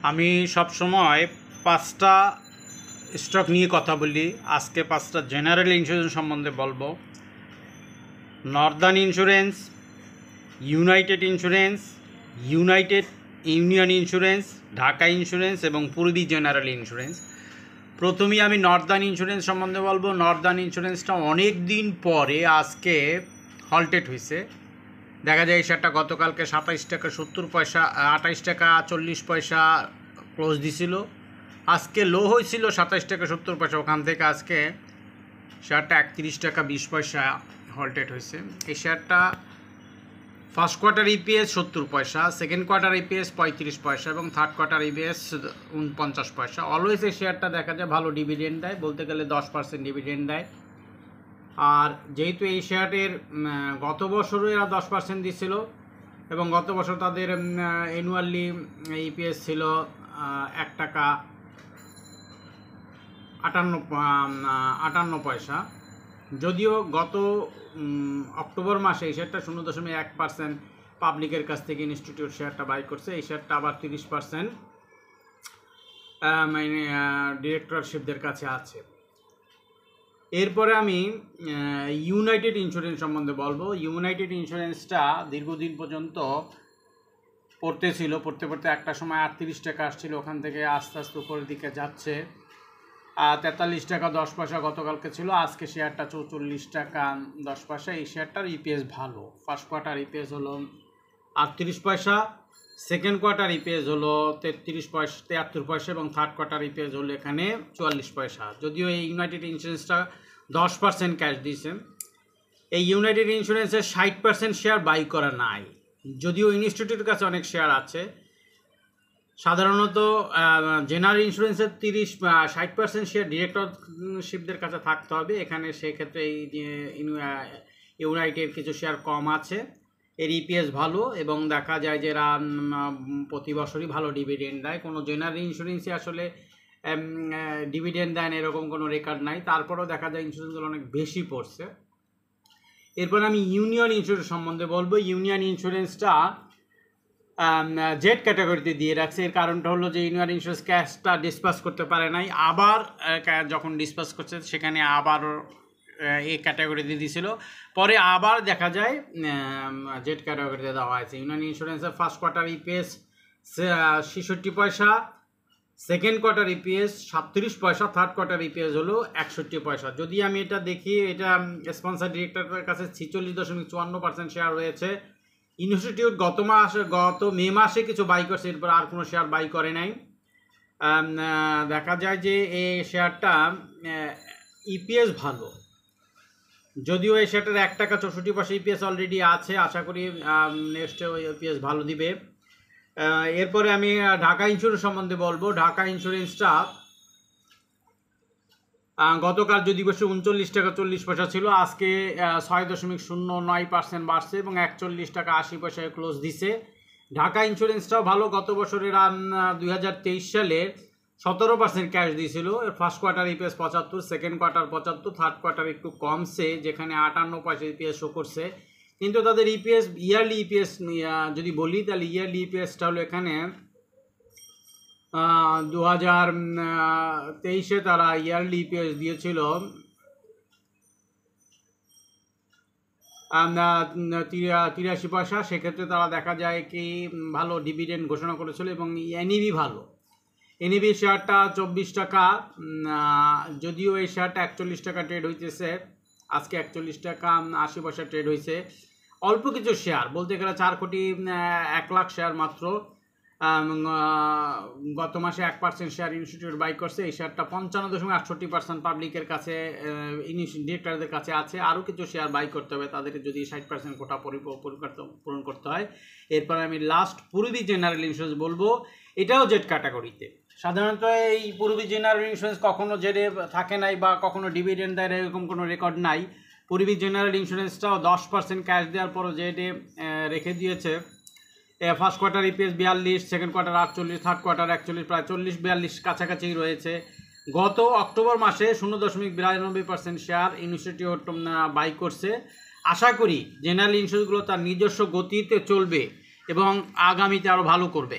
আমি সব সময় পাঁচটা স্টক নিয়ে কথা বলি। আজকে পাঁচটা জেনারেল ইন্স্যুরেন্স সম্বন্ধে বলবো। Northern insurance, United insurance, United union insurance, Dhaka insurance এবং পূর্বী জেনারেল ইন্স্যুরেন্স। প্রথমেই আমি নর্দার্ন ইন্স্যুরেন্স সম্বন্ধে বলবো। নর্দার্ন ইন্স্যুরেন্সটা অনেক দিন পরে আজকে হলটেড হয়েছে। দেখা যায় এই শেয়ারটা গতকালকে 27 টাকা 70 পয়সা 28 টাকা 40 পয়সা ক্লোজ দিছিল। আজকে লো হয়েছিল 27 টাকা 70 পয়সা, ওখান থেকে আজকে শেয়ারটা 31 টাকা 20 পয়সা হলটেড হয়েছে। এই শেয়ারটা ফার্স্ট কোয়ার্টার ইপিএস 70 পয়সা, সেকেন্ড কোয়ার্টার ইপিএস 35 পয়সা এবং থার্ড কোয়ার্টার ইপিএস 49 পয়সা। অলওয়েজ এই শেয়ারটা দেখা যায় ভালো ডিভিডেন্ড দেয়, বলতে গেলে 10% ডিভিডেন্ড দেয়। আর যেহেতু এই শেয়ারের গত বছরও এরা 10% দিচ্ছিল এবং গত বছর তাদের অ্যানুয়ালি ইপিএস ছিল 1 টাকা 58 পয়সা। যদিও গত অক্টোবর মাসে এই শেয়ারটা 0.1% পাবলিকের কাছ থেকে ইনস্টিটিউট শেয়ারটা বাই করছে। এই শেয়ারটা আবার 30% মানে ডিরেক্টরশিপদের কাছে আছে। এরপরে আমি ইউনাইটেড ইন্স্যুরেন্স সম্বন্ধে বলবো। ইউনাইটেড ইন্স্যুরেন্সটা দীর্ঘদিন পর্যন্ত পড়তে একটা সময় 38 টাকা আসছিল, ওখান থেকে আস্তে আস্তে উপরের দিকে যাচ্ছে। 43 টাকা 10 পয়সা গতকালকে ছিল, আজকে শেয়ারটা 44 টাকা 10 পয়সা। এই শেয়ারটার ইপিএস ভালো। ফার্স্ট কোয়ার্টার ইপিএস হলো 38 পয়সা, সেকেন্ড কোয়ার্টার ইপিএস হলো 73 পয়সা এবং থার্ড কোয়ার্টার ইপিএস হলো এখানে 44 পয়সা। যদিও এই ইউনাইটেড ইন্স্যুরেন্সটা 10% ক্যাশ দিয়েছে। এই ইউনাইটেড ইন্স্যুরেন্সের 60% শেয়ার বাই করা নাই, যদিও ইনস্টিটিউটের কাছে অনেক শেয়ার আছে। সাধারণত জেনারেল ইন্স্যুরেন্সের 60% শেয়ার ডিরেক্টরশিপদের কাছে থাকতে হবে। এখানে সেক্ষেত্রে এই ইউনাইটেড কিছু শেয়ার কম আছে। এর ইপিএস ভালো এবং দেখা যায় যে এরা প্রতি বছরই ভালো ডিভিডেন্ড দেয়। কোনো জেনারেল ইন্স্যুরেন্সই আসলে ডিভিডেন্ড দেন এরকম কোনো রেকর্ড নাই, তারপরেও দেখা যায় ইন্স্যুরেন্সগুলো অনেক বেশি পড়ছে। এরপর আমি ইউনিয়ন ইন্স্যুরেন্স সম্বন্ধে বলবো। ইউনিয়ন ইন্স্যুরেন্সটা জেড ক্যাটাগরিতে দিয়ে রাখছে। এর কারণটা হলো যে ইউনিয়ন ইন্স্যুরেন্স ক্যাশটা ডিসপাস করতে পারে নাই, আবার যখন ডিসপাস করছে সেখানে আবার এই ক্যাটাগরিতে দিয়েছিল, পরে আবার দেখা যায় জেড ক্যাটাগরিতে দেওয়া হয়েছে। ইউনিয়ন ইন্স্যুরেন্সের ফার্স্ট কোয়ার্টার ইপিএস 66 পয়সা, সেকেন্ড কোয়ার্টার ইপিএস 37 পয়সা, থার্ড কোয়ার্টার ইপিএস হলো 61 পয়সা। যদি আমি এটা দেখি, এটা স্পন্সর ডিরেক্টরের কাছে 46.54% শেয়ার রয়েছে। ইনস্টিটিউট গত মে মাসে কিছু বাই করছে, এরপর আর কোনো শেয়ার বাই করে নাই। দেখা যায় যে এই শেয়ারটা ইপিএস ভালো, যদিও এই শেয়ারটার 1 টাকা 64 পয়সা ইপিএস অলরেডি আছে। আশা করি নেক্সটে ইপিএস ভালো দিবে। এরপরে আমি ঢাকা ইন্স্যুরেন্স সম্বন্ধে বলবো। ঢাকা ইন্স্যুরেন্সটা গতকাল যদি বসে 39 টাকা 40 পয়সা ছিল, আজকে 6.09% বাড়ছে এবং 41 টাকা 80 পয়সায় ক্লোজ দিছে। ঢাকা ইন্স্যুরেন্সটাও ভালো। গত বছরের 2023 সালে 17% ক্যাশ দিয়েছিল। First quarter EPS 75, second quarter 75, third quarter একটু কমছে, যেখানে 58 পয়সা ইপিএস শো করছে। কিন্তু তাদের ইপিএস ইয়ারলি ইপিএস যদি বলি, তাহলে ইয়ারলি ইপিএসটা হলো এখানে 2023-এ তারা ইয়ারলি ইপিএস দিয়েছিল 83 পয়সা। সেক্ষেত্রে তারা দেখা যায় কি ভালো ডিভিডেন্ড ঘোষণা করেছিল এবং এনইভি ভালো। এনইভি শেয়ারটা 24 টাকা, যদিও এই শেয়ারটা 41 টাকা ট্রেড হইতেছে, আজকে 41 টাকা 80 পয়সা ট্রেড হয়েছে। অল্প কিছু শেয়ার, বলতে গেলে 4 কোটি 1 লাখ শেয়ার মাত্র। গত মাসে 1% শেয়ার ইনস্টিটিউট বাই করছে। এই শেয়ারটা 55.68% পাবলিকের কাছে ডিরেক্টরদের কাছে আছে। আরও কিছু শেয়ার বাই করতে হবে তাদেরকে, যদি 60% কোটা পূরণ করতে হয়। এরপর আমি লাস্ট পূর্বী জেনারেল ইন্স্যুরেন্স বলবো। এটাও জেড ক্যাটাগরিতে। সাধারণত এই পূর্বী জেনারেল ইন্স্যুরেন্স কখনো জেডে থাকে নাই বা কখনো ডিভিডেন্ড দেয় এরকম কোনো রেকর্ড নাই। পূর্বী জেনারেল ইন্স্যুরেন্সটাও 10% ক্যাশ দেওয়ার পরও জেডে রেখে দিয়েছে। First quarter EPS 42, second quarter 48, third quarter 41, প্রায় 40-42 কাছাকাছি রয়েছে। গত অক্টোবর মাসে 0.92% শেয়ার ইনস্টিটিউট বাই করছে। আশা করি জেনারেল ইন্স্যুরেন্সগুলো তার নিজস্ব গতিতে চলবে এবং আগামীতে আরও ভালো করবে।